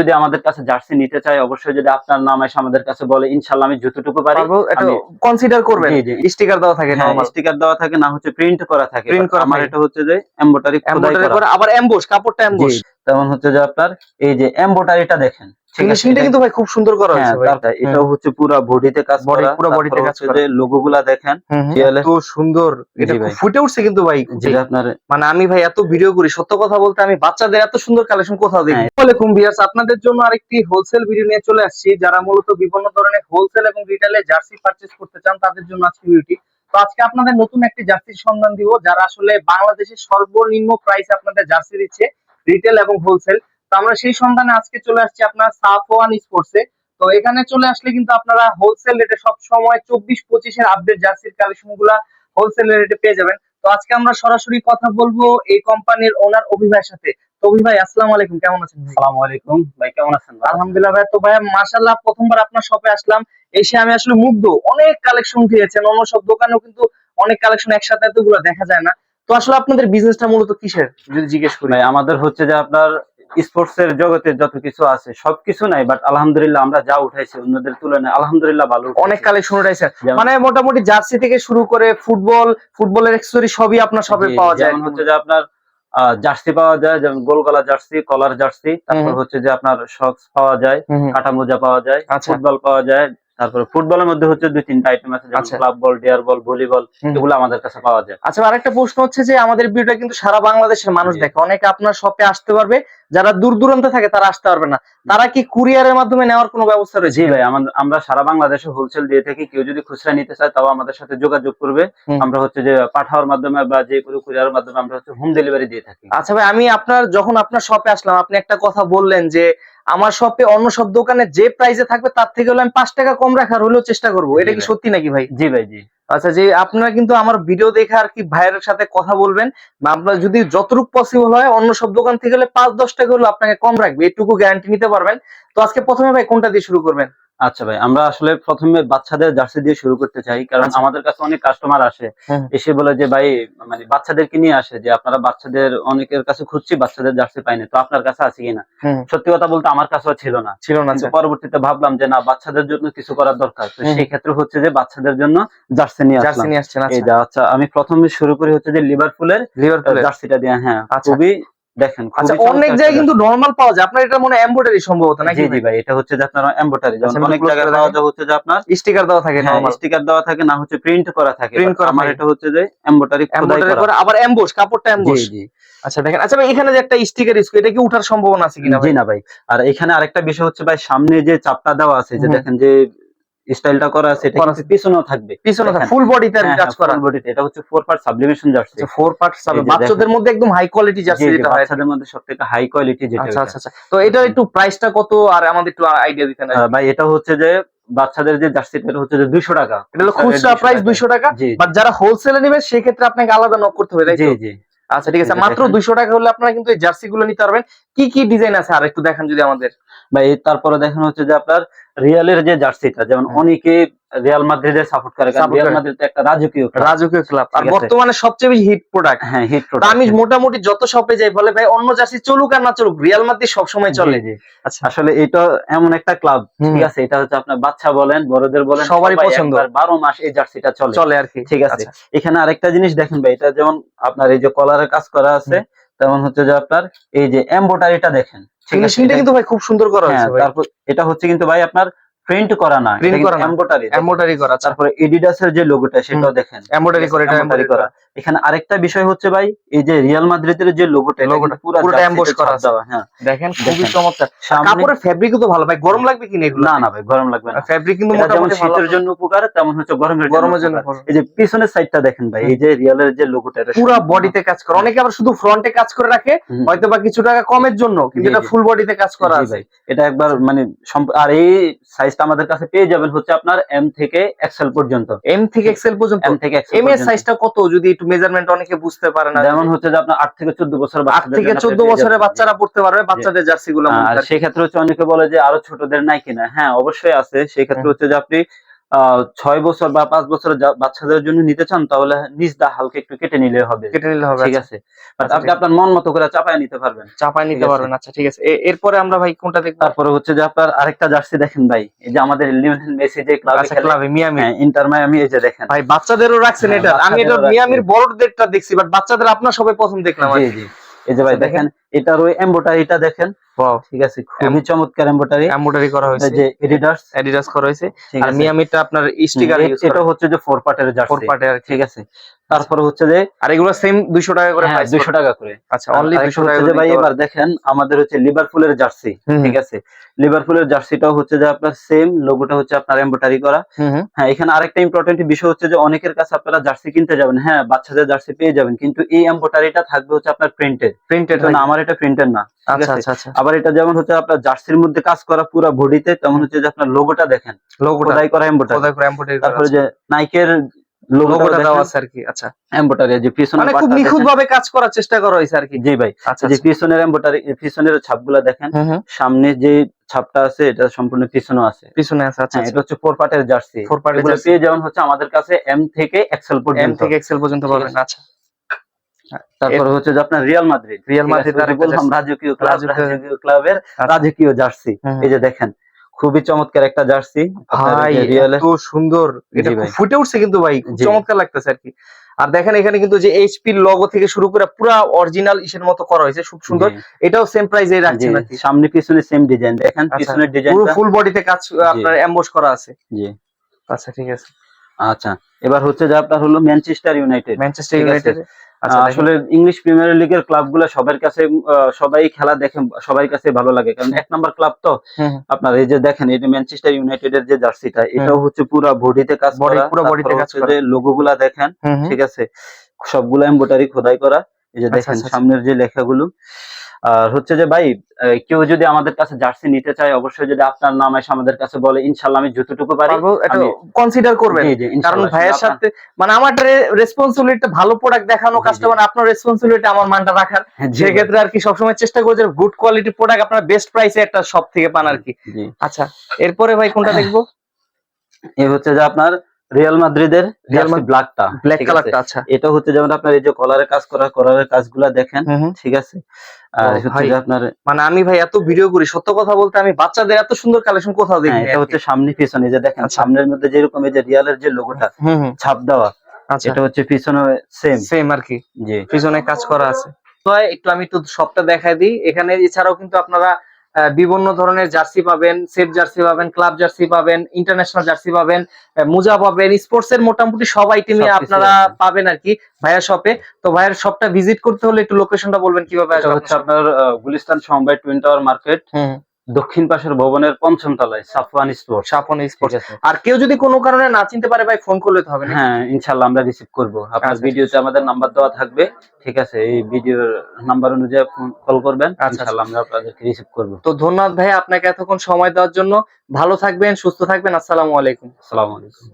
যদি আমাদের কাছে জার্সি নিতে চাই, অবশ্যই যদি আপনার নাম এসে আমাদের কাছে বলে, ইনশাআল্লাহ আমি যতটুকু পারি আমি কনসিডার করবেন। জি, জি। স্টিকার দেওয়া থাকে, হ্যাঁ, নরমাল স্টিকার দেওয়া থাকে, না হচ্ছে প্রিন্ট করা থাকে। প্রিন্ট করা আমার থাকে। এটা হচ্ছে যে এমব্রয়ডারি খোদাই করা। আবার এমবোস, কাপড়টা এমবোস। জি, তেমন হচ্ছে যে আপনার এই যে এমব্রয়ডারিটা দেখেন। ঠিক আছে? ফিনিশিংটা কিন্তু ভাই খুব সুন্দর করা হ্যাঁ, হয়েছে ভাই। তারপর এটাও হচ্ছে পুরা বডিতে কাজ করা। পুরো বডিতে তারপরে কাজ হচ্ছে করা। যে লোগোগুলা দেখেন। এত সুন্দর, এটা জি খুব ভাই। ফুটে উঠছে কিন্তু ভাই। জি আপনার মানে আমি ভাই এত ভিডিও করি, সত্য কথা বলতে আমি বাচ্চাদের এত সুন্দর কালেকশন কোথাও দেখি। হ্যাঁ। আসসালামু আলাইকুম ভিউয়ার্স, আপনাদের জন্য আরেকটি হোলসেল ভিডিও নিয়ে চলে আসছি। যারা মূলত বিভিন্ন ধরনের হোলসেল এবং রিটেইলে জার্সি পারচেজ করতে চান তাদের জন্য আজকে ভিডিওটি। তো আজকে আপনাদের নতুন একটি জার্সির সন্ধান দিব, যারা আসলে বাংলাদেশের সর্বনিম্ন প্রাইসে আপনাদের জার্সি দিচ্ছে, রিটেল এবং হোলসেল। তো আমরা সেই সন্ধানে আজকে চলে আসছি আপনার সাফওয়ান স্পোর্টসে। তো এখানে চলে আসলে কিন্তু আপনারা হোলসেল রেটে সব সময় 24-25 এর আপডেট জার্সির কালেকশন গুলা হোলসেল রেটে পেয়ে যাবেন। তো আজকে আমরা সরাসরি কথা বলবো এই কোম্পানির ওনার অভি ভাইয়ের সাথে। তো অভি ভাই, আসসালামু আলাইকুম, কেমন আছেন? আসসালামু আলাইকুম ভাই, কেমন আছেন? আলহামদুলিল্লাহ ভাই। তো ভাই মাশাআল্লাহ, প্রথমবার আপনার শপে আসলাম, এসে আমি আসলে মুগ্ধ। অনেক কালেকশন উঠিয়েছেন, অন্য সব দোকানেও কিন্তু অনেক কালেকশন একসাথে এতগুলো দেখা যায় না। তো আসলে আপনাদের বিজনেসটা মূলত কিসের যদি জিজ্ঞেস করি? ভাই আমাদের হচ্ছে যে আপনার স্পোর্টস এর জগতে যত কিছু আছে সবকিছু নাই, বাট আলহামদুলিল্লাহ আমরা যা উঠাইছি অন্যদের তুলনায় আলহামদুলিল্লাহ ভালো অনেক কালেকশন উঠাইছে, যেমন- মানে মোটামুটি জার্সি থেকে শুরু করে ফুটবলের অ্যাকসেসরি সবই আপনার শপে জি, পাওয়া যায়। যেমন হচ্ছে যে আপনার জার্সি পাওয়া যায়, যেমন গোল গলা জার্সি, কলার জার্সি, তারপর হচ্ছে যে আপনার সক্স পাওয়া যায়, কাটা মোজা পাওয়া যায়, আচ্ছা। ফুটবল পাওয়া যায়। তারপরে ফুটবলের মধ্যে হচ্ছে 2-3টা আইটেম আছে, যেমন আচ্ছা। ক্লাব বল, ডিয়ার বল, ভলিবল, এগুলো আমাদের কাছে পাওয়া যায়। আচ্ছা, আরেকটা প্রশ্ন হচ্ছে যে আমাদের ভিডিওটা কিন্তু সারা বাংলাদেশের মানুষ জি। দেখে, অনেকে আপনার শপে আসতে পারবে, যারা দূর দূরান্তে থাকে তারা আসতে পারবে না, তারা কি কুরিয়ারের মাধ্যমে নেওয়ার কোনো ব্যবস্থা রয়েছে? জি ভাই, আমরা সারা বাংলাদেশে হোলসেল দিয়ে থাকি। কেউ যদি খুচরা নিতে চায় তাও আমাদের সাথে যোগাযোগ করবে। আমরা হচ্ছে যে পাঠাওয়ার মাধ্যমে বা যে কোনো কুরিয়ারের মাধ্যমে আমরা হচ্ছে হোম ডেলিভারি দিয়ে থাকি। আচ্ছা ভাই, আমি যখন আপনার শপে আসলাম, আপনি একটা কথা বললেন যে আমার শপে অন্য সব দোকানে যে প্রাইসে থাকবে তার থেকে হলে আমি 5 টাকা কম রাখার হলেও চেষ্টা করবো, এটা কি সত্যি নাকি ভাই? জি ভাই, জি। আচ্ছা, যে আপনারা কিন্তু আমার ভিডিও দেখে আর কি ভাইয়ের সাথে কথা বলবেন, বা আপনার যদি যতটুকু পসিবল হয় অন্য সব দোকান থেকে হলে 5-10 টাকা হলে আপনাকে কম রাখবে, এটুকু গ্যারান্টি নিতে পারবেন। তো আজকে প্রথমে ভাই কোনটা দিয়ে শুরু করবেন? আচ্ছা ভাই, আমরা আসলে প্রথমে বাচ্চাদের জার্সি দিয়ে শুরু করতে চাই, কারণ আমাদের কাছে অনেক কাস্টমার আসে, এসে বলে যে ভাই, মানে বাচ্চাদেরকে নিয়ে আসে যে আপনারা বাচ্চাদের, অনেকের কাছে খুঁজছি বাচ্চাদের জার্সি পাইনি, তো আপনার কাছে আছে কিনা। সত্যি কথা বলতে আমার কাছেও ছিল না, কিন্তু পরবর্তীতে ভাবলাম যে না, বাচ্চাদের জন্য কিছু করার দরকার, তো সেই ক্ষেত্রে হচ্ছে যে বাচ্চাদের জন্য জার্সি নিয়ে আসলাম। এই যে আচ্ছা, আমি প্রথমে শুরু করি হচ্ছে যে লিভারপুলের জার্সিটা দিয়ে। হ্যাঁ, খুবই দেখেন, আচ্ছা, খুবই অনেক জায়গায় কিন্তু নরমাল পাওয়া যায়, আপনার এটা মনে হয় এমব্রয়ডারি সম্ভবত নাকি? জি, জি ভাই, এটা হচ্ছে যে আপনার এমব্রয়ডারি, যেমন অনেক জায়গায় পাওয়া যায় হচ্ছে যে আপনার স্টিকার দেওয়া থাকে, নরমাল স্টিকার দেওয়া থাকে, না হচ্ছে প্রিন্ট করা থাকে। প্রিন্ট করা আমার থাকে। এটা হচ্ছে যে এমব্রয়ডারি খোদাই করা। আবার এমবোস, কাপড়টা এমবোস। জি, জি। আচ্ছা দেখেন, আচ্ছা ভাই, এখানে যে একটা স্টিকার ইস্যু, এটা কি উঠার সম্ভাবনা আছে কিনা জি ভাই? না ভাই। আর এখানে আরেকটা বিষয় হচ্ছে ভাই, সামনে যে চাপটা দেওয়া আছে, যে দেখেন যে স্টাইলটা করা আছে, এটা কিন্তু পিছনেও থাকবে। পিছনে ফুল বডিতে আর কাজ করা। ফুল বডিতে। এটা হচ্ছে 4 পার্ট সাবলিমেশন জার্সি। আচ্ছা, 4 পার্ট সাবে, বাচ্চাদের মধ্যে একদম হাই কোয়ালিটি জার্সি যেটা হয়। বাচ্চাদের মধ্যে সবথেকে হাই কোয়ালিটি যেটা। আচ্ছা, আচ্ছা, আচ্ছা। তো এটার একটু প্রাইসটা কত, আর আমাদের একটু আইডিয়া দিতেন। ভাই এটা হচ্ছে যে বাচ্চাদের যে জার্সিটা, এটা হচ্ছে যে 200 টাকা। এটা হলো খুচরা প্রাইস 200 টাকা, বাট যারা হোলসেলে নেবে সেক্ষেত্রে আপনাকে আলাদা নক করতে হবে, তাই তো? জি, জি। আচ্ছা ঠিক আছে, মাত্র 200 টাকা হলে আপনারা কিন্তু এই জার্সি গুলো নিতে পারবেন। কি কি ডিজাইন আছে আর একটু দেখান যদি আমাদের ভাই। তারপরে দেখেন হচ্ছে যে আপনার রিয়ালের যে জার্সিটা, যেমন অনেকে রিয়াল মাদ্রিদের সাপোর্ট করে, কারণ রিয়াল মাদ্রিদ একটা রাজকীয় ক্লাব, আর বর্তমানে সবচেয়ে বেশি হিট প্রোডাক্ট। হ্যাঁ, হিট প্রোডাক্ট। আমি মোটামুটি যত শপে যাই বলে ভাই অন্য জার্সি চলুক আর না চলুক, রিয়াল মাদ্রিদ সব সময় চলে। আচ্ছা, আসলে এটা এমন একটা ক্লাব, ঠিক আছে, এটা হচ্ছে আপনার বাচ্চা বলেন, বড়দের বলেন, সবারই পছন্দ। 12 মাস এই জার্সিটা চলে আর কি, ঠিক আছে। এখানে আরেকটা জিনিস দেখেন ভাই, এটা যেমন আপনার এই যে কলারের কাজ করা আছে, তেমন হচ্ছে যে আপনার এই যে এমব্রয়ডারিটা দেখেন, ঠিক আছে, এটা কিন্তু ভাই খুব সুন্দর করা হয়েছে ভাই। তারপর এটা হচ্ছে কিন্তু ভাই আপনার প্রিন্ট করা না, এটা কিন্তু এমব্রয়ডারি করা। তারপরে এডিডাস এর যে লোগোটা, সেটাও দেখেন এমব্রয়ডারি করে, এটা এমব্রয়ডারি করা। এখানে আরেকটা বিষয় হচ্ছে ভাই, এই যে রিয়াল মাদ্রিদের যে লোগোটা, পুরো এমবোস করা আছে। হ্যাঁ, দেখেন খুবই চমৎকার। কাপড়ের ফেব্রিকও তো ভালো ভাই, গরম লাগবে কিনা এগুলো? না, না ভাই, গরম লাগবে না। ফেব্রিক কিন্তু যেমন মোটামুটি ভালো। শীতের জন্য উপকার, তেমন হচ্ছে গরমের জন্য। উপকার। এই যে পিছনের সাইডটা দেখেন ভাই, এই যে রিয়ালের যে লোগোটা, এটা পুরো বডিতে কাজ করা। অনেকে আবার শুধু ফ্রন্টে কাজ করে রাখে, হয়তো বা কিছু টাকা কমের জন্য, কিন্তু এটা ফুল বডিতে কাজ করা আছে। এটা একবার মানে আর এই সাইজটা আমাদের কাছে পেয়ে যাবেন হচ্ছে আপনার এম থেকে এক্সেল পর্যন্ত। এম থেকে এক্সেল পর্যন্ত? এম এর সাইজটা কত, যদি একটু মেজারমেন্ট অনেকে বুঝতে পারে না। যেমন হচ্ছে যে আপনার 8 থেকে 14 বছর, 8 থেকে 14 বছরের বাচ্চারা পড়তে পারবে বাচ্চাদের জার্সি গুলো। আর সেই ক্ষেত্রে হচ্ছে অনেকে বলে যে আরো ছোটদের নাই কিনা। হ্যাঁ, অবশ্যই আছে। সেই ক্ষেত্রে হচ্ছে যে আপনি 6 বছর বা 5 বছরের বাচ্চাদের জন্য নিতে চান তাহলে নিজ দা হালকা একটু কেটে নিলে হবে, কেটে নিলে হবে, ঠিক আচ্ছা। আছে। বাট আচ্ছা, আপনি ঠিক আপনার মন মতো করে চাপায় নিতে পারবেন, চাপায় ঠিক নিতে আছে। পারবেন, আচ্ছা ঠিক আছে। এরপরে আমরা ভাই কোনটা দেখবো? তারপরে হচ্ছে যে আপনার আরেকটা জার্সি দেখেন ভাই, এই যে আমাদের লিওনেল মেসি যে ক্লাবে আচ্ছা, খেলে, ক্লাবে মিয়ামি। হ্যাঁ ইন্টার মায়ামি, এই যে দেখেন ভাই বাচ্চাদেরও রাখছেন হ্যাঁ, এটা? আমি এটা বাচ্চাদেরও রাখছে। মিয়ামির বড়দেরটা দেখছি, বাট বাচ্চাদের আপনার সবাই প্রথম দেখলাম আর জি কি। জি, এই যে ভাই আচ্ছা, দেখেন এটার ওই এমব্রয়ডারিটা দেখেন, ওয়াও, ঠিক আছে, খুবই চমৎকার এমব্রয়ডারি। এমব্রয়ডারি করা এটা হয়েছে, যে এডিডাস, অ্যাডিডাস করা হয়েছে। ঠিক আর আছে। মিয়ামিটা আপনার স্টিকার ইউজ করা, এটা হচ্ছে যে 4 পার্টের 4 জার্সি, পার্টে আর কি। ঠিক আছে। তারপরে হচ্ছে যে আর এগুলো সেম 200 টাকা করে হ্যাঁ প্রাইস 200 টাকা করে। আচ্ছা, আর অনলি আরেকটা 200 টাকা হচ্ছে করে যে ভাই নিতে এবার পারবেন। দেখেন আমাদের হচ্ছে লিভারপুলের জার্সি, হুম, ঠিক আছে। লিভারপুলের জার্সিটাও হচ্ছে যে আপনার সেম লোগোটা হচ্ছে আপনার এমব্রয়ডারি করা। হুম, হুম। হ্যাঁ, এখানে আরেকটা ইম্পর্টেন্ট বিষয় হচ্ছে যে অনেকের কাছে আপনারা জার্সি কিনতে যাবেন, হ্যাঁ বাচ্চাদের জার্সি পেয়ে যাবেন, কিন্তু এই এমব্রয়ডারিটা থাকবে হচ্ছে আপনার প্রিন্টেড, প্রিন্টেড কিন্তু না আমার এটা প্রিন্টেড না, ঠিক আচ্ছা, আছে। আচ্ছা, আচ্ছা। আবার এটা যেমন হচ্ছে আপনার জার্সির মধ্যে কাজ করা পুরো বডিতে, তেমন হচ্ছে যে আপনার লোগোটা দেখেন লোগোটা খোদাই করা এমব্রয়ডারি। খোদাই করে এমব্রয়ডারি করা তারপরে আছে। যে নাইকের লোগোটা লোগোটা দেওয়া দেখেন আছে আর কি, আচ্ছা। এমব্রয়ডারি, যে পিছনের মানে খুব পার্টটা নিখুঁত দেখেন। ভাবে কাজ করার চেষ্টা করা হয়েছে আর কি। জি ভাই, আচ্ছা, যে আচ্ছা। পিছনের এমব্রয়ডারি, পিছনের ছাপগুলা দেখেন, হুম, হুম। সামনে যে ছাপটা আছে এটা সম্পূর্ণ পিছনে আছে। পিছনে আছে, আচ্ছা, হ্যাঁ, আচ্ছা। এটা হচ্ছে 4 পার্টের জার্সি। 4 পার্টের এগুলো জার্সি। পেয়ে যাবেন হচ্ছে আমাদের কাছে এম থেকে এক্সেল এম পর্যন্ত, থেকে এক্সেল পর্যন্ত ঠিক পাবেন, আছে। আচ্ছা। তারপরে হচ্ছে যে আপনার রিয়াল মাদ্রিদ, রিয়াল ঠিক আছে, মাদ্রিদ ওই যে আরেকটা বললাম জার্সি। রাজকীয় ক্লাব, রাজকীয়, রাজকীয় ক্লাবের আচ্ছা। রাজকীয় জার্সি। হুম, হুম। এই যে দেখেন খুবই চমৎকার একটা জার্সি আপনার এই ভাই যে এত রিয়ালের। সুন্দর, এটা জি খুব ভাই, ফুটে উঠছে কিন্তু ভাই, খুব জি চমৎকার লাগতেছে আর কি। আর দেখেন এখানে কিন্তু যে এইচপি লোগো থেকে শুরু করে পুরা অরিজিনাল ইসের মতো করা হয়েছে, খুব সুন্দর। জি এটাও সেম প্রাইসে জি, রাখছেন নাকি? সামনে পিছনে সেম ডিজাইন দেখেন, আচ্ছা, পিছনের পুরো ডিজাইনটা। ফুল বডিতে কাজ জি আপনার এমবস করা আছে। জি, আচ্ছা, ঠিক আছে। আচ্ছা। এবার হচ্ছে যে আপনার হলো ম্যানচেস্টার ইউনাইটেড, ম্যানচেস্টার ঠিক আছে। ইউনাইটেড, আচ্ছা দেখেন। আসলে ইংলিশ প্রিমিয়ার লিগের ক্লাবগুলো সবার কাছে সবাই খেলা দেখে, সবার কাছে ভালো লাগে, কারণ এক নাম্বার ক্লাব তো হুম, আপনার। এই যে দেখেন এই যে ম্যানচেস্টার ইউনাইটেড এর যে জার্সিটা, হুম। এটাও হচ্ছে পুরো বডিতে কাজ বডি, করা। পুরো বডিতে তারপরে কাজ হচ্ছে করা। যে লোগো গুলা দেখেন, হুম, হুম। ঠিক আছে, সবগুলো এমব্রয়ডারি খোদাই করা। এই যে আচ্ছা, দেখেন আচ্ছা, আচ্ছা। সামনের যে লেখাগুলো। আর হচ্ছে যে ভাই কেউ যদি আমাদের কাছে জার্সি নিতে চায়, অবশ্যই যদি আপনার নাম এসে আমাদের কাছে বলে, ইনশাল্লাহ আমি যতটুকু পারি পারবো, এটা আমি, কনসিডার করবেন। জি জি কারণ ইনশাল্লাহ, শুধু ভাইয়ের আপনার, সাথে মানে আমার রেসপন্সিবিলিটি ভালো প্রোডাক্ট দেখানো, জি জি, কাস্টমার আপনার রেসপন্সিবিলিটি আমার মানটা রাখার। হ্যাঁ, জি ভাই, সেক্ষেত্রে আর কি সবসময় চেষ্টা করছে গুড কোয়ালিটি প্রোডাক্ট আপনার বেস্ট প্রাইসে একটা শপ থেকে পান আর কি। জি। আচ্ছা, এরপরে ভাই কোনটা দেখবো? এই হচ্ছে যে আপনার রিয়াল মাদ্রিদের রিয়াল জার্সি ব্ল্যাকটা, ব্ল্যাক ঠিক আছে। কালারটা, আচ্ছা। এটা হচ্ছে যেমন আপনার এই যে কলারে কাজ করা, কলারের কাজগুলা দেখেন, হুম, হুম। ঠিক আছে। আর ও হচ্ছে ভাই, যে আপনার, মানে আমি ভাই এত ভিডিও করি, সত্য কথা বলতে আমি বাচ্চাদের এত সুন্দর কালেকশন কোথাও হ্যাঁ দেখিনি এটা আর কি। হচ্ছে সামনে পিছনে, এই যে দেখেন আচ্ছা, সামনের মধ্যে যেরকম এই যে রিয়ালের যে লোগোটা হুম, হুম। ছাপ দেওয়া, আচ্ছা, এটা হচ্ছে পিছনে সেম। সেম আর কি, জি পিছনে কাজ করা আছে। তো আমি একটু শপটা দেখাই দিই। এখানে এছাড়াও কিন্তু আপনারা বিভিন্ন ধরনের জার্সি পাবেন, সেট জার্সি পাবেন, ক্লাব জার্সি পাবেন, ইন্টারন্যাশনাল জার্সি পাবেন, মোজা পাবেন, স্পোর্টস এর মোটামুটি সব আইটেমই সবকিছু আপনারা আছে। পাবেন আর কি ভাইয়ার শপে। তো ভাইয়ার শপটা ভিজিট করতে হলে একটু লোকেশনটা বলবেন কিভাবে এটা আসবে হচ্ছে আপনার শপে? আপনার গুলিস্তান সমবায় টুইন টাওয়ার মার্কেট, হুম, দক্ষিণ পাশের ভবনের পঞ্চম তলায়, সাফওয়ান স্পোর্টস, স্বপন ঠিক স্পোর্টস। আছে। আর কেউ যদি কোনো কারণে না চিনতে পারে ভাই, ফোন করলে তো হবে নাকি? হ্যাঁ ইনশাল্লাহ আমরা রিসিভ করব, আপনার আচ্ছা, ভিডিওতে আমাদের নাম্বার দেওয়া থাকবে, ঠিক আছে। এই ভিডিওর নাম্বার অনুযায়ী কল করবেন, আচ্ছা, আচ্ছা। ইনশাল্লাহ আমরা আপনাদেরকে রিসিভ করব। তো ধন্যবাদ ভাই আপনাকে এতক্ষণ সময় দেওয়ার জন্য। ভালো থাকবেন, সুস্থ থাকবেন। আসসালামু আলাইকুম। আসসালামু আলাইকুম।